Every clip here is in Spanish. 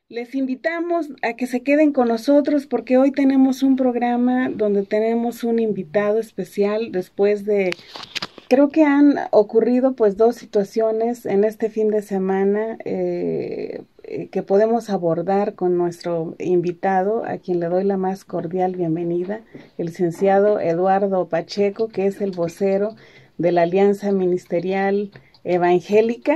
Les invitamos a que se queden con nosotros porque hoy tenemos un programa donde tenemos un invitado especial después de, creo que han ocurrido pues dos situaciones en este fin de semana que podemos abordar con nuestro invitado, a quien le doy la más cordial bienvenida, el licenciado Eduardo Pacheco, que es el vocero de la Alianza Ministerial Evangélica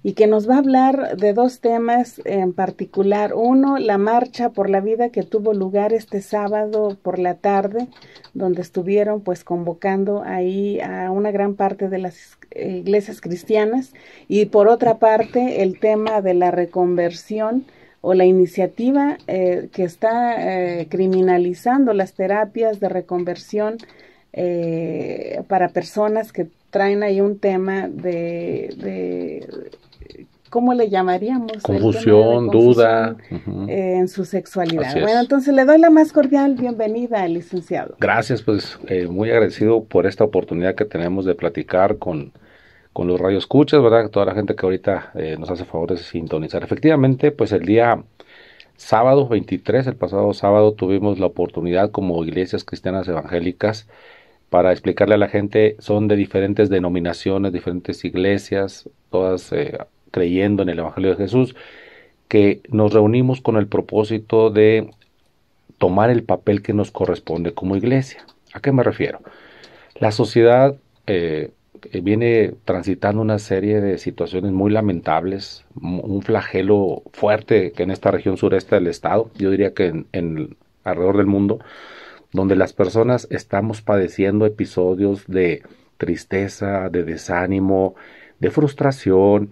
y que nos va a hablar de dos temas en particular. Uno, la marcha por la vida que tuvo lugar este sábado por la tarde, donde estuvieron pues convocando ahí a una gran parte de las iglesias cristianas, y por otra parte el tema de la reconversión o la iniciativa que está criminalizando las terapias de reconversión para personas que traen ahí un tema de ¿cómo le llamaríamos? El tema de Confusión, duda. confusión en su sexualidad. Así Bueno, es. entonces le doy la más cordial bienvenida al licenciado. Gracias, pues muy agradecido por esta oportunidad que tenemos de platicar con los radioescuchas, ¿verdad? Toda la gente que ahorita nos hace favor de sintonizar. Efectivamente, pues el día sábado 23, el pasado sábado, tuvimos la oportunidad como iglesias cristianas evangélicas para explicarle a la gente, son de diferentes denominaciones, diferentes iglesias, todas creyendo en el Evangelio de Jesús, que nos reunimos con el propósito de tomar el papel que nos corresponde como iglesia. ¿A qué me refiero? La sociedad viene transitando una serie de situaciones muy lamentables, un flagelo fuerte que en esta región sureste del estado, yo diría que alrededor del mundo, donde las personas estamos padeciendo episodios de tristeza, de desánimo, de frustración,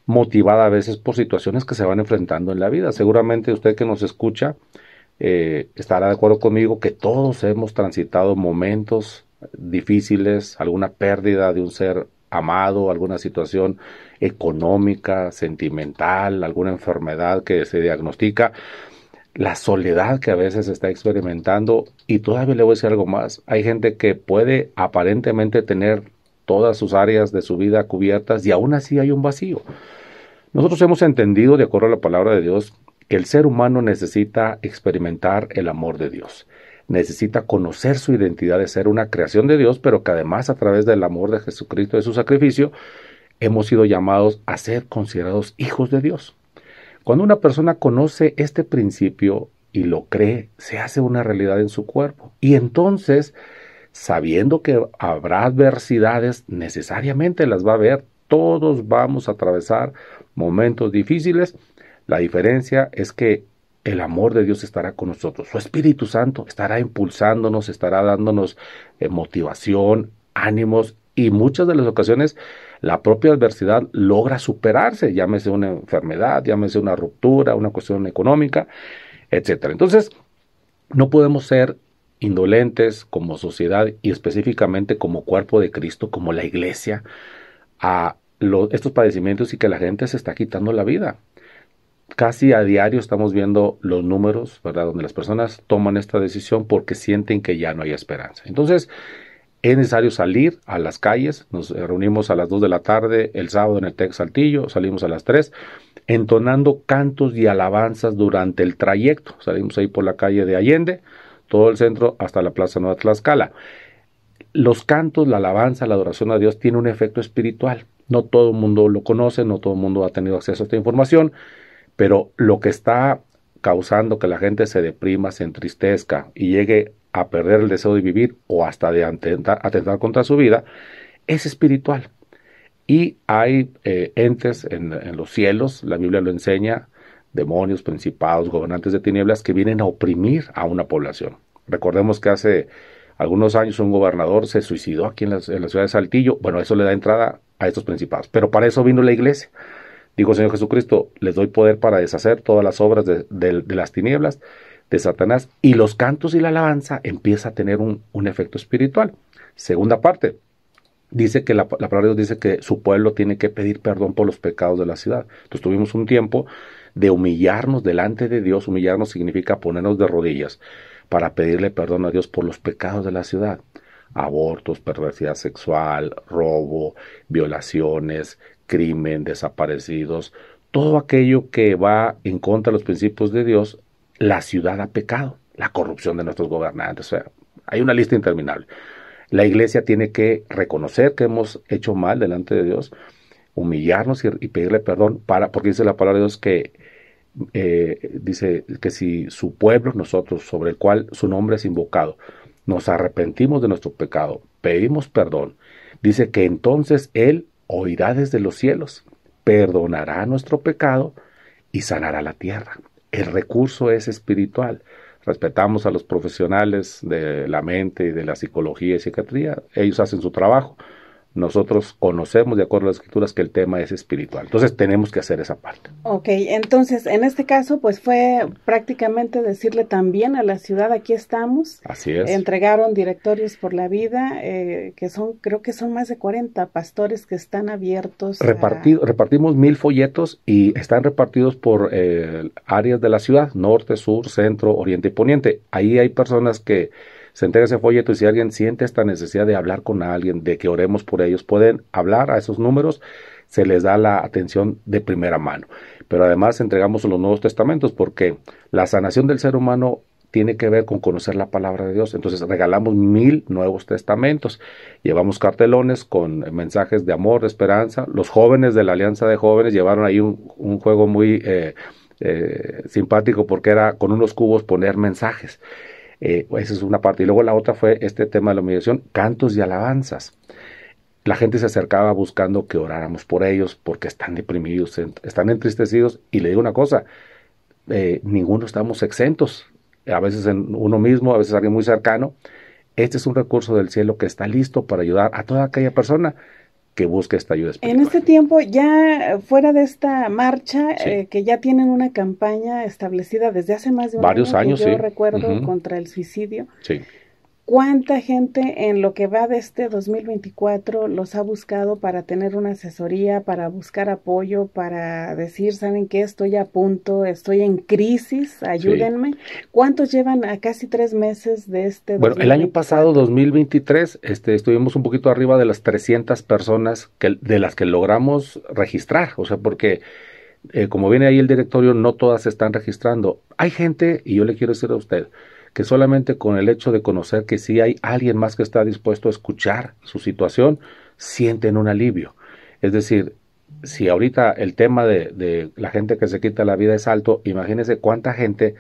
motivada a veces por situaciones que se van enfrentando en la vida. Seguramente usted que nos escucha estará de acuerdo conmigo que todos hemos transitado momentos difíciles, alguna pérdida de un ser amado, alguna situación económica, sentimental, alguna enfermedad que se diagnostica, la soledad que a veces se está experimentando. Y todavía le voy a decir algo más, hay gente que puede aparentemente tener todas sus áreas de su vida cubiertas y aún así hay un vacío. Nosotros hemos entendido, de acuerdo a la palabra de Dios, que el ser humano necesita experimentar el amor de Dios. Necesita conocer su identidad de ser una creación de Dios, pero que además a través del amor de Jesucristo, de su sacrificio, hemos sido llamados a ser considerados hijos de Dios. Cuando una persona conoce este principio y lo cree, se hace una realidad en su cuerpo. Y entonces, sabiendo que habrá adversidades, necesariamente las va a haber. Todos vamos a atravesar momentos difíciles. La diferencia es que el amor de Dios estará con nosotros. Su Espíritu Santo estará impulsándonos, estará dándonos motivación, ánimos, y muchas de las ocasiones la propia adversidad logra superarse, llámese una enfermedad, llámese una ruptura, una cuestión económica, etcétera. Entonces, no podemos ser indolentes como sociedad y específicamente como cuerpo de Cristo, como la iglesia, a estos padecimientos y que la gente se está quitando la vida. Casi a diario estamos viendo los números, ¿verdad?, donde las personas toman esta decisión porque sienten que ya no hay esperanza. Entonces, es necesario salir a las calles. Nos reunimos a las 2 de la tarde el sábado en el TEC Saltillo, salimos a las 3, entonando cantos y alabanzas durante el trayecto. Salimos ahí por la calle de Allende, todo el centro hasta la Plaza Nueva Tlaxcala. Los cantos, la alabanza, la adoración a Dios tiene un efecto espiritual. No todo el mundo lo conoce, no todo el mundo ha tenido acceso a esta información, pero lo que está causando que la gente se deprima, se entristezca y llegue a perder el deseo de vivir o hasta de atentar contra su vida, es espiritual. Y hay entes en los cielos, la Biblia lo enseña, demonios, principados, gobernantes de tinieblas que vienen a oprimir a una población. Recordemos que hace algunos años un gobernador se suicidó aquí en la ciudad de Saltillo. Bueno, eso le da entrada a estos principados. Pero para eso vino la iglesia. Dijo el Señor Jesucristo, les doy poder para deshacer todas las obras de las tinieblas, de Satanás, y los cantos y la alabanza empieza a tener un efecto espiritual. Segunda parte, dice que la palabra de Dios dice que su pueblo tiene que pedir perdón por los pecados de la ciudad. Entonces tuvimos un tiempo de humillarnos delante de Dios. Humillarnos significa ponernos de rodillas para pedirle perdón a Dios por los pecados de la ciudad. Abortos, perversidad sexual, robo, violaciones, crimen, desaparecidos, todo aquello que va en contra de los principios de Dios, la ciudad ha pecado, la corrupción de nuestros gobernantes, o sea, hay una lista interminable. La iglesia tiene que reconocer que hemos hecho mal delante de Dios, humillarnos y pedirle perdón, porque dice la palabra de Dios que dice que si su pueblo, nosotros, sobre el cual su nombre es invocado, nos arrepentimos de nuestro pecado, pedimos perdón, dice que entonces Él oirá desde los cielos, perdonará nuestro pecado y sanará la tierra. El recurso es espiritual. Respetamos a los profesionales de la mente y de la psicología y psiquiatría, ellos hacen su trabajo. Nosotros conocemos, de acuerdo a las escrituras, que el tema es espiritual. Entonces tenemos que hacer esa parte. Ok, entonces en este caso pues fue prácticamente decirle también a la ciudad, aquí estamos. Así es. Entregaron directorios por la vida, que son, creo que son más de 40 pastores que están abiertos. Repartimos 1000 folletos y están repartidos por áreas de la ciudad, norte, sur, centro, oriente y poniente. Ahí hay personas que se entrega ese folleto y si alguien siente esta necesidad de hablar con alguien, de que oremos por ellos, pueden hablar a esos números, se les da la atención de primera mano. Pero además entregamos los Nuevos Testamentos porque la sanación del ser humano tiene que ver con conocer la palabra de Dios. Entonces regalamos 1000 Nuevos Testamentos, llevamos cartelones con mensajes de amor, de esperanza. Los jóvenes de la Alianza de Jóvenes llevaron ahí un juego muy simpático porque era con unos cubos poner mensajes. Esa es una parte. Y luego la otra fue este tema de la humillación, cantos y alabanzas. La gente se acercaba buscando que oráramos por ellos porque están deprimidos, están entristecidos. Y le digo una cosa, ninguno estamos exentos. A veces en uno mismo, a veces alguien muy cercano. Este es un recurso del cielo que está listo para ayudar a toda aquella persona que busque esta ayuda espiritual. En este tiempo, ya fuera de esta marcha, sí, que ya tienen una campaña establecida desde hace más de varios años, que yo sí, recuerdo, contra el suicidio. Sí. ¿Cuánta gente en lo que va de este 2024 los ha buscado para tener una asesoría, para buscar apoyo, para decir, saben que estoy a punto, estoy en crisis, ayúdenme? Sí. ¿Cuántos llevan a casi 3 meses de este 2024? Bueno, el año pasado, 2023, estuvimos un poquito arriba de las 300 personas de las que logramos registrar, o sea, porque como viene ahí el directorio, no todas se están registrando. Hay gente, y yo le quiero decir a usted, que solamente con el hecho de conocer que sí hay alguien más que está dispuesto a escuchar su situación, sienten un alivio. Es decir, si ahorita el tema de la gente que se quita la vida es alto, imagínense cuánta gente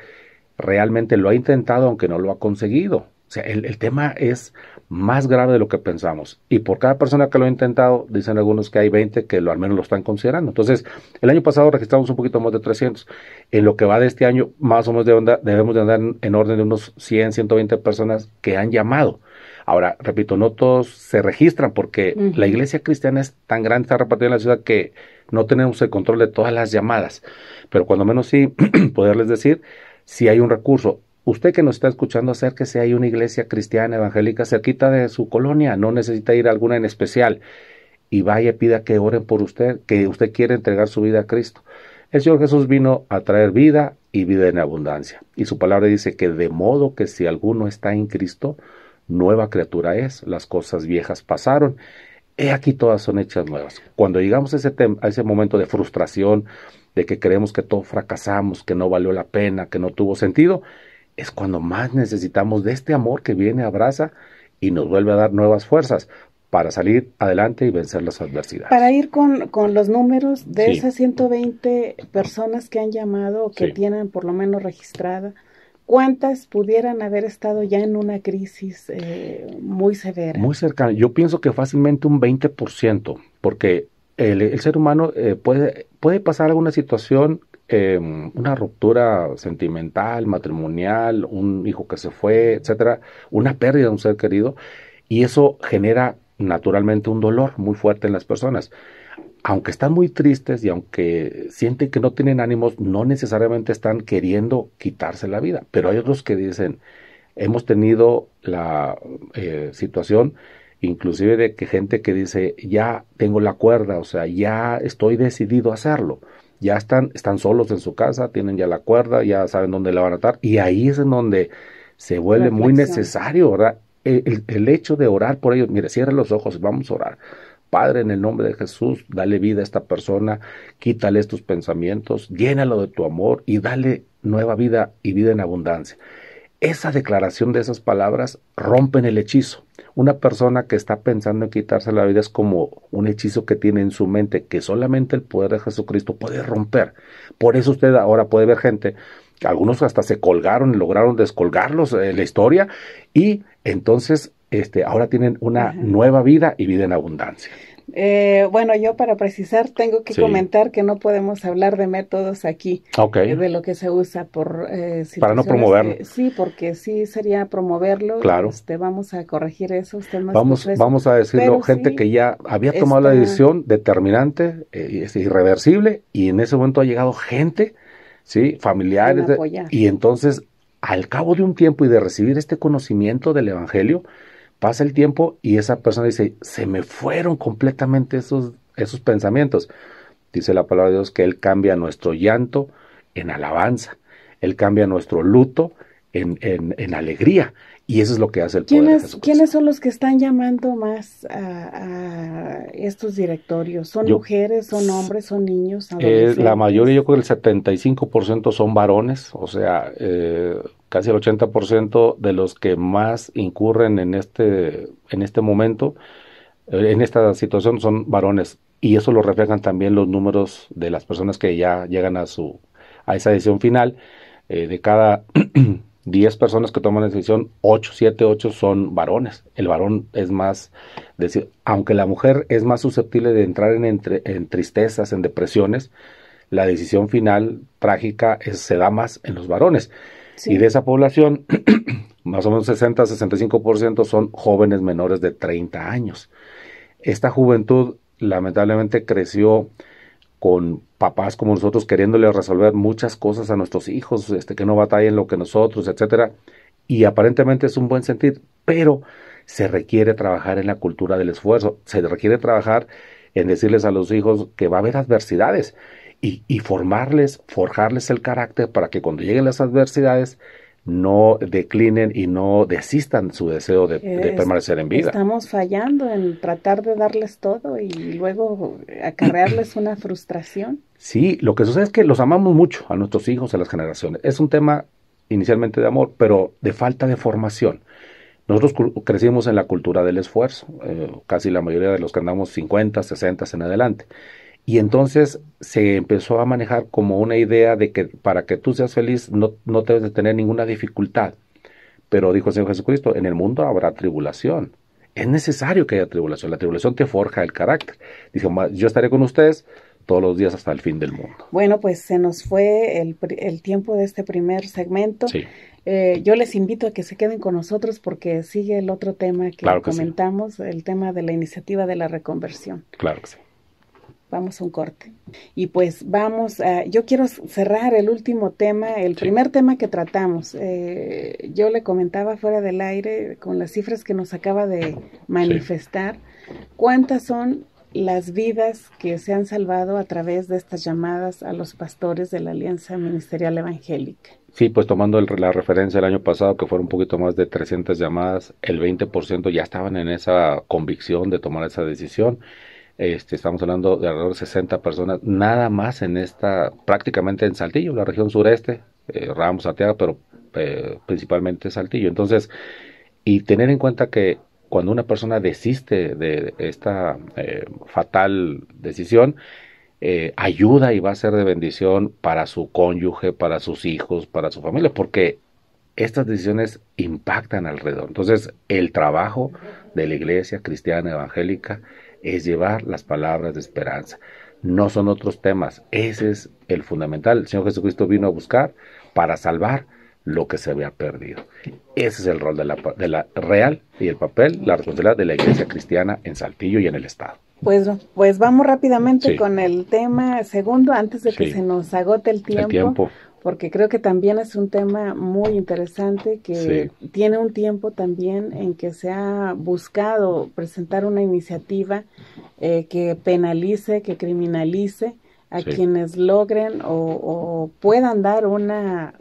realmente lo ha intentado aunque no lo ha conseguido. O sea, el tema es más grave de lo que pensamos. Y por cada persona que lo ha intentado, dicen algunos que hay 20 que al menos lo están considerando. Entonces, el año pasado registramos un poquito más de 300. En lo que va de este año, más o menos debemos de andar en orden de unos 100, 120 personas que han llamado. Ahora, repito, no todos se registran porque la iglesia cristiana es tan grande, está repartida en la ciudad que no tenemos el control de todas las llamadas. Pero cuando menos sí, poderles decir, si hay un recurso. Usted que nos está escuchando, acérquese, hay una iglesia cristiana evangélica cerquita de su colonia, no necesita ir a alguna en especial, y vaya, pida que oren por usted, que usted quiere entregar su vida a Cristo. El Señor Jesús vino a traer vida y vida en abundancia, y su palabra dice que de modo que si alguno está en Cristo, nueva criatura es, las cosas viejas pasaron, he aquí todas son hechas nuevas. Cuando llegamos a ese momento de frustración, de que creemos que todo fracasamos, que no valió la pena, que no tuvo sentido, es cuando más necesitamos de este amor que viene, abraza y nos vuelve a dar nuevas fuerzas para salir adelante y vencer las adversidades. Para ir con los números de esas 120 personas que han llamado o que tienen por lo menos registrada, ¿cuántas pudieran haber estado ya en una crisis muy severa? Muy cercana. Yo pienso que fácilmente un 20%, porque el ser humano puede pasar alguna situación, una ruptura sentimental, matrimonial, un hijo que se fue, etcétera, una pérdida de un ser querido, y eso genera naturalmente un dolor muy fuerte en las personas. Aunque están muy tristes y aunque sienten que no tienen ánimos, no necesariamente están queriendo quitarse la vida, pero hay otros que dicen, hemos tenido la situación inclusive de que gente que dice, ya tengo la cuerda, o sea, ya estoy decidido a hacerlo. Ya están solos en su casa, tienen ya la cuerda, ya saben dónde la van a atar, y ahí es en donde se vuelve muy necesario, ¿verdad? El hecho de orar por ellos, mire, cierre los ojos, vamos a orar. Padre, en el nombre de Jesús, dale vida a esta persona, quítale estos pensamientos, llénalo de tu amor y dale nueva vida y vida en abundancia. Esa declaración de esas palabras rompen el hechizo. Una persona que está pensando en quitarse la vida es como un hechizo que tiene en su mente que solamente el poder de Jesucristo puede romper. Por eso usted ahora puede ver gente, algunos hasta se colgaron, lograron descolgarlos en la historia y entonces ahora tienen una nueva vida y vida en abundancia. Bueno, yo para precisar tengo que comentar que no podemos hablar de métodos aquí, de lo que se usa por para no promoverlo. Sí, porque sí sería promoverlo. Claro. Vamos a corregir eso. Usted nos vamos a decirlo, gente que ya había tomado la decisión determinante, es irreversible, y en ese momento ha llegado gente, sí, familiares, y entonces al cabo de un tiempo y de recibir este conocimiento del Evangelio, pasa el tiempo y esa persona dice, se me fueron completamente esos pensamientos. Dice la palabra de Dios que Él cambia nuestro llanto en alabanza, Él cambia nuestro luto en alegría, y eso es lo que hace el poder de Jesucristo. ¿Quiénes son los que están llamando más a estos directorios? ¿Son mujeres, son hombres, son niños, adolescentes? La mayoría, yo creo que el 75% son varones, o sea, casi el 80% de los que más incurren en este momento, en esta situación, son varones, y eso lo reflejan también los números de las personas que ya llegan a esa decisión final. De cada 10 personas que toman la decisión, 8 son varones. El varón es más, aunque la mujer es más susceptible de entrar en tristezas, en depresiones, la decisión final trágica se da más en los varones. Sí. Y de esa población, más o menos 60-65% son jóvenes menores de 30 años. Esta juventud lamentablemente creció con papás como nosotros queriéndole resolver muchas cosas a nuestros hijos, que no batallen lo que nosotros, etcétera, y aparentemente es un buen sentir, pero se requiere trabajar en la cultura del esfuerzo, se requiere trabajar en decirles a los hijos que va a haber adversidades y forjarles el carácter para que cuando lleguen las adversidades no declinen y no desistan su deseo de permanecer en vida. Estamos fallando en tratar de darles todo y luego acarrearles una frustración. Sí, lo que sucede es que los amamos mucho a nuestros hijos, a las generaciones. Es un tema inicialmente de amor, pero de falta de formación. Nosotros crecimos en la cultura del esfuerzo, casi la mayoría de los que andamos 50, 60 en adelante. Y entonces se empezó a manejar como una idea de que para que tú seas feliz no debes de tener ninguna dificultad. Pero dijo el Señor Jesucristo, en el mundo habrá tribulación. Es necesario que haya tribulación. La tribulación te forja el carácter. Dijo, yo estaré con ustedes todos los días hasta el fin del mundo. Bueno, pues se nos fue el tiempo de este primer segmento. Sí. Yo les invito a que se queden con nosotros porque sigue el otro tema que comentamos, sí. El tema de la iniciativa de la reconversión. Claro que sí. Vamos a un corte. Y pues yo quiero cerrar el último tema, el primer tema que tratamos. Yo le comentaba fuera del aire, con las cifras que nos acaba de manifestar, cuántas son las vidas que se han salvado a través de estas llamadas a los pastores de la Alianza Ministerial Evangélica. Sí, pues tomando la referencia del año pasado, que fueron un poquito más de 300 llamadas, el 20% ya estaban en esa convicción de tomar esa decisión. Estamos hablando de alrededor de 60 personas, nada más prácticamente en Saltillo, la región sureste, Ramos, Arteaga, pero principalmente Saltillo. Entonces, y tener en cuenta que cuando una persona desiste de esta fatal decisión, ayuda y va a ser de bendición para su cónyuge, para sus hijos, para su familia, porque estas decisiones impactan alrededor. Entonces, el trabajo de la iglesia cristiana evangélica es llevar las palabras de esperanza. No son otros temas. Ese es el fundamental. El Señor Jesucristo vino a buscar para salvar lo que se había perdido. Ese es el rol de la real y el papel, la responsabilidad de la iglesia cristiana en Saltillo y en el estado. Pues vamos rápidamente con el tema segundo, antes de que se nos agote el tiempo. Porque creo que también es un tema muy interesante que tiene un tiempo también en que se ha buscado presentar una iniciativa que penalice, que criminalice a quienes logren o puedan dar una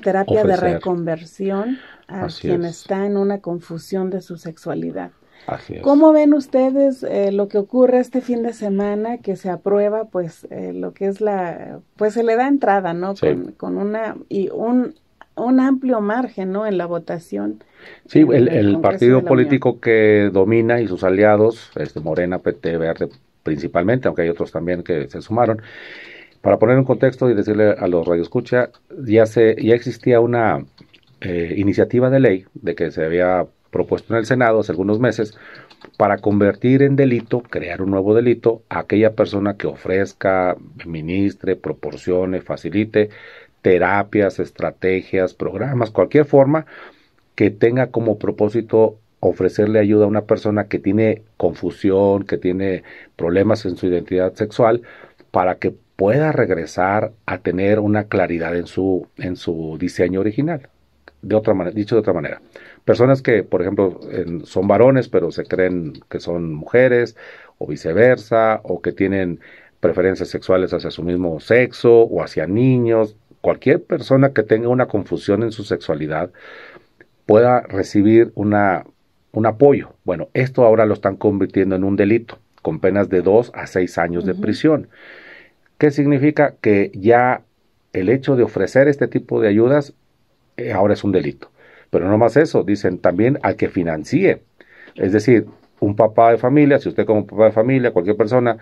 terapia de reconversión a quien está en una confusión de su sexualidad. Así es. ¿Cómo ven ustedes lo que ocurre este fin de semana que se aprueba, pues, lo que es pues se le da entrada, ¿no? Sí. Con un amplio margen, ¿no? En la votación Sí, en el el Congreso de partido la Unión. político que domina y sus aliados, Morena, PT, Verde principalmente, aunque hay otros también que se sumaron. Para poner un contexto y decirle a los radioescucha, ya existía una iniciativa de ley de que se había propuesto en el Senado hace algunos meses para convertir en delito, crear un nuevo delito, a aquella persona que ofrezca, ministre, proporcione, facilite terapias, estrategias, programas, cualquier forma que tenga como propósito ofrecerle ayuda a una persona que tiene confusión, que tiene problemas en su identidad sexual, para que pueda regresar a tener una claridad en su diseño original. De otra manera, dicho de otra manera, personas que, por ejemplo, son varones, pero se creen que son mujeres, o viceversa, o que tienen preferencias sexuales hacia su mismo sexo, o hacia niños, cualquier persona que tenga una confusión en su sexualidad, pueda recibir un apoyo. Bueno, esto ahora lo están convirtiendo en un delito, con penas de 2 a 6 años de prisión. ¿Qué significa? Que ya el hecho de ofrecer este tipo de ayudas ahora es un delito. Pero no más eso, dicen también al que financie. Es decir, un papá de familia, si usted como papá de familia, cualquier persona,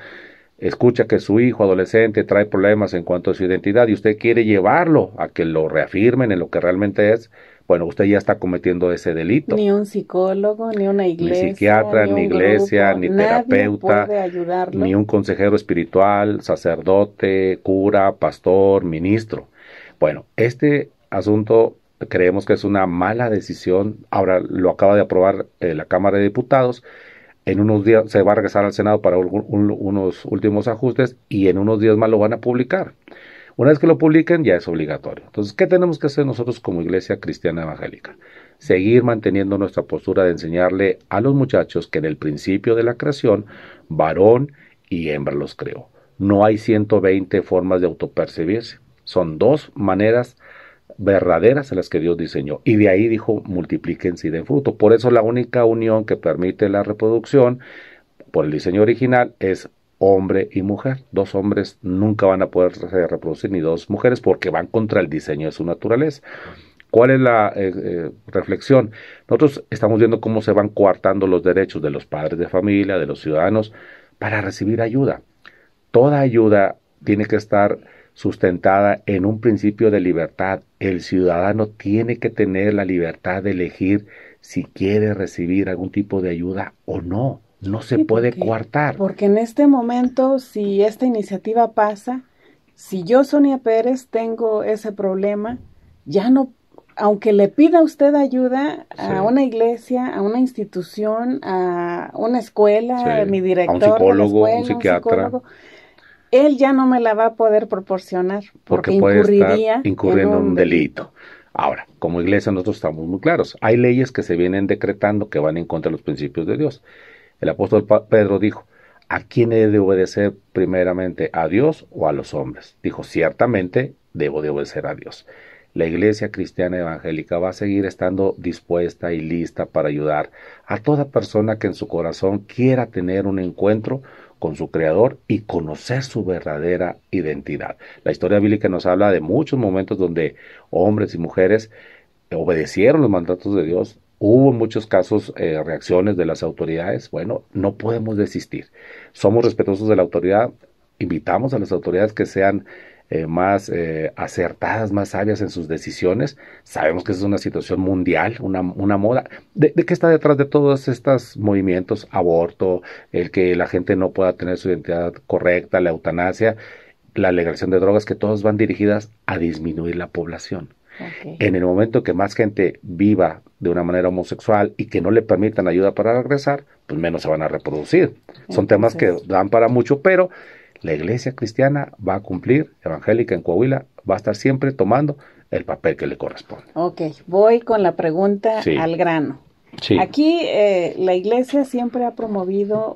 escucha que su hijo adolescente trae problemas en cuanto a su identidad y usted quiere llevarlo a que lo reafirmen en lo que realmente es, bueno, usted ya está cometiendo ese delito. Ni un psicólogo, ni una Ni iglesia, psiquiatra, ni ni un iglesia, grupo, ni nadie terapeuta, puede ayudarlo. ni un consejero espiritual, sacerdote, cura, pastor, ministro. Bueno, este asunto creemos que es una mala decisión. Ahora lo acaba de aprobar la Cámara de Diputados. En unos días se va a regresar al Senado para unos últimos ajustes y en unos días más lo van a publicar. Una vez que lo publiquen ya es obligatorio. Entonces, ¿qué tenemos que hacer nosotros como Iglesia Cristiana Evangélica? Seguir manteniendo nuestra postura de enseñarle a los muchachos que en el principio de la creación, varón y hembra los creó. No hay 120 formas de autopercibirse. Son 2 maneras verdaderas en las que Dios diseñó. Y de ahí dijo, multiplíquense y den fruto. Por eso la única unión que permite la reproducción por el diseño original es hombre y mujer. 2 hombres nunca van a poder reproducir ni 2 mujeres porque van contra el diseño de su naturaleza. ¿Cuál es la reflexión? Nosotros estamos viendo cómo se van coartando los derechos de los padres de familia, de los ciudadanos, para recibir ayuda. Toda ayuda tiene que estar sustentada en un principio de libertad. El ciudadano tiene que tener la libertad de elegir si quiere recibir algún tipo de ayuda o no. No se Sí, puede coartar. porque en este momento, si esta iniciativa pasa, si yo, Sonia Pérez, tengo ese problema, ya no, aunque le pida usted ayuda a Sí. una iglesia, a una institución, a una escuela, Sí. mi A un director de la psicólogo, un escuela, un psiquiatra, psicólogo, él ya no me la va a poder proporcionar porque porque puede estar incurriría en incurriendo en un un delito. delito. Ahora, como iglesia nosotros estamos muy claros. Hay leyes que se vienen decretando que van en contra de los principios de Dios. El apóstol Pedro dijo, ¿a quién he de obedecer primeramente? ¿A Dios o a los hombres? Dijo, ciertamente debo de obedecer a Dios. La iglesia cristiana evangélica va a seguir estando dispuesta y lista para ayudar a toda persona que en su corazón quiera tener un encuentro con su Creador y conocer su verdadera identidad. La historia bíblica nos habla de muchos momentos donde hombres y mujeres obedecieron los mandatos de Dios. Hubo en muchos casos reacciones de las autoridades. Bueno, no podemos desistir. Somos respetuosos de la autoridad. Invitamos a las autoridades que sean más acertadas, más sabias en sus decisiones. Sabemos que es una situación mundial, una moda. ¿De qué está detrás de todos estos movimientos? Aborto, el que la gente no pueda tener su identidad correcta, la eutanasia, la legalización de drogas, que todas van dirigidas a disminuir la población. Okay. En el momento que más gente viva de una manera homosexual y que no le permitan ayuda para regresar, pues menos se van a reproducir. Son temas que dan para mucho, pero la iglesia cristiana va a cumplir, evangélica en Coahuila, va a estar siempre tomando el papel que le corresponde. Ok, voy con la pregunta al grano. Sí. Aquí la iglesia siempre ha promovido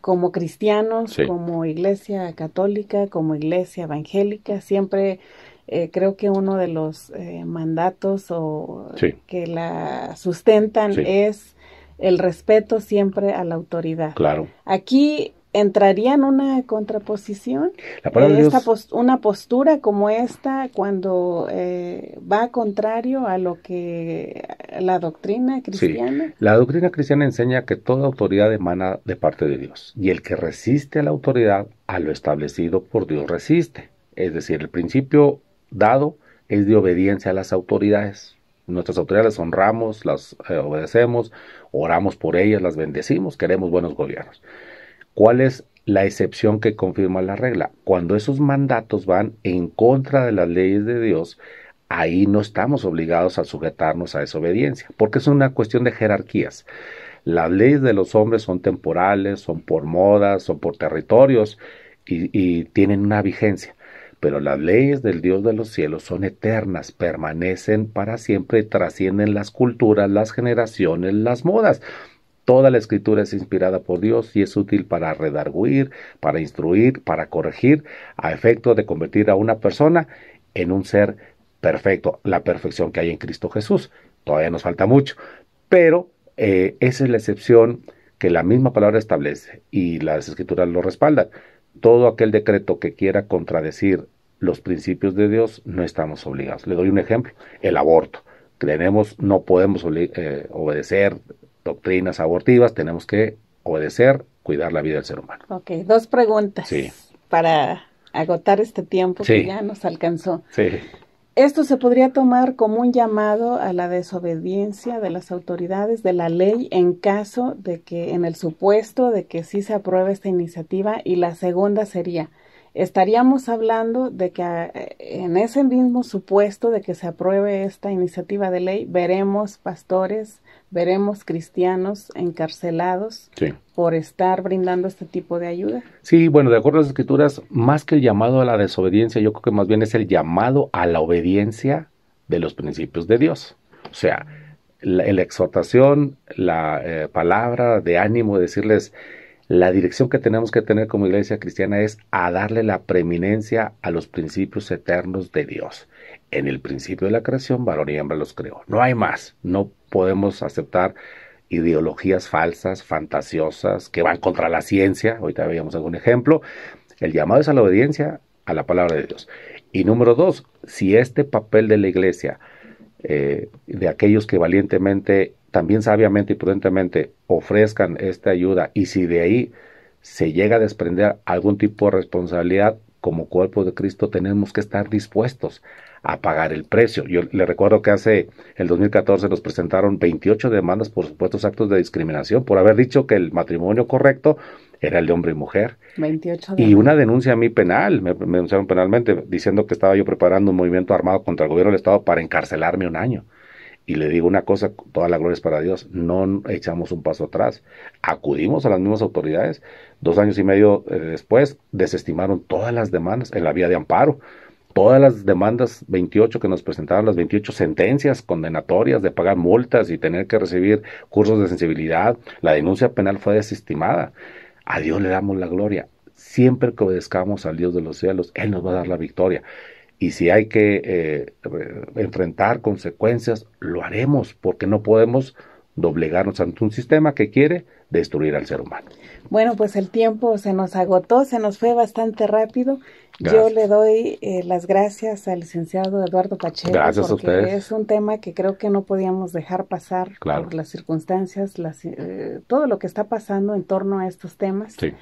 como cristianos, como iglesia católica, como iglesia evangélica, siempre creo que uno de los mandatos que la sustentan es el respeto siempre a la autoridad. Claro. Aquí entraría en una contraposición, La palabra de Dios, una postura como esta cuando va contrario a lo que la doctrina cristiana. sí, la doctrina cristiana enseña que toda autoridad emana de parte de Dios, y el que resiste a la autoridad, a lo establecido por Dios resiste. Es decir, el principio dado es de obediencia a las autoridades. Nuestras autoridades honramos, las obedecemos, oramos por ellas, las bendecimos, queremos buenos gobiernos. ¿Cuál es la excepción que confirma la regla? Cuando esos mandatos van en contra de las leyes de Dios, ahí no estamos obligados a sujetarnos a esa obediencia, porque es una cuestión de jerarquías. Las leyes de los hombres son temporales, son por modas, son por territorios y tienen una vigencia. Pero las leyes del Dios de los cielos son eternas, permanecen para siempre y trascienden las culturas, las generaciones, las modas. Toda la escritura es inspirada por Dios y es útil para redarguir, para instruir, para corregir, a efecto de convertir a una persona en un ser perfecto, la perfección que hay en Cristo Jesús. Todavía nos falta mucho, pero esa es la excepción que la misma palabra establece y las escrituras lo respaldan. Todo aquel decreto que quiera contradecir los principios de Dios, no estamos obligados. Le doy un ejemplo, el aborto. No podemos obedecer doctrinas abortivas, tenemos que obedecer, cuidar la vida del ser humano. Ok, 2 preguntas sí. Para agotar este tiempo sí. que ya nos alcanzó. Sí. Esto se podría tomar como un llamado a la desobediencia de las autoridades de la ley en caso de que, en el supuesto de que sí se apruebe esta iniciativa. Y la segunda sería, estaríamos hablando de que en ese mismo supuesto de que se apruebe esta iniciativa de ley, veremos pastores, veremos cristianos encarcelados sí. por estar brindando este tipo de ayuda. Sí, bueno, de acuerdo a las escrituras, más que el llamado a la desobediencia, yo creo que más bien es el llamado a la obediencia de los principios de Dios. O sea, la exhortación, la palabra de ánimo, decirles, la dirección que tenemos que tener como iglesia cristiana es a darle la preeminencia a los principios eternos de Dios. En el principio de la creación, varón y hembra los creó. No hay más. No podemos aceptar ideologías falsas, fantasiosas, que van contra la ciencia. Ahorita veíamos algún ejemplo. El llamado es a la obediencia a la palabra de Dios. Y número 2, si este papel de la iglesia, de aquellos que valientemente, también sabiamente y prudentemente ofrezcan esta ayuda, y si de ahí se llega a desprender algún tipo de responsabilidad, como cuerpo de Cristo tenemos que estar dispuestos a pagar el precio. Yo le recuerdo que hace el 2014 nos presentaron 28 demandas por supuestos actos de discriminación, por haber dicho que el matrimonio correcto era el de hombre y mujer. 28 y una denuncia a mí penal, me denunciaron penalmente, diciendo que estaba yo preparando un movimiento armado contra el gobierno del Estado para encarcelarme un año. Y le digo una cosa, toda la gloria es para Dios, no echamos un paso atrás. Acudimos a las mismas autoridades, 2 años y medio después, desestimaron todas las demandas en la vía de amparo. Todas las demandas 28 que nos presentaron, las 28 sentencias condenatorias de pagar multas y tener que recibir cursos de sensibilidad, la denuncia penal fue desestimada. A Dios le damos la gloria. Siempre que obedezcamos al Dios de los cielos, Él nos va a dar la victoria. Y si hay que enfrentar consecuencias, lo haremos, porque no podemos doblegarnos ante un sistema que quiere destruir al ser humano. Bueno, pues el tiempo se nos agotó, se nos fue bastante rápido. Gracias. Yo le doy las gracias al licenciado Eduardo Pacheco. Gracias porque a ustedes. Es un tema que creo que no podíamos dejar pasar claro. por las circunstancias, todo lo que está pasando en torno a estos temas. Sí.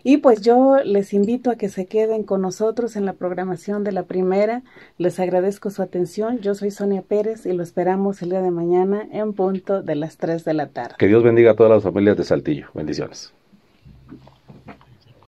Y pues yo les invito a que se queden con nosotros en la programación de La Primera. Les agradezco su atención. Yo soy Sonia Pérez y lo esperamos el día de mañana en punto de las 3 de la tarde. Que Dios bendiga a todas las familias de Saltillo. Bendiciones.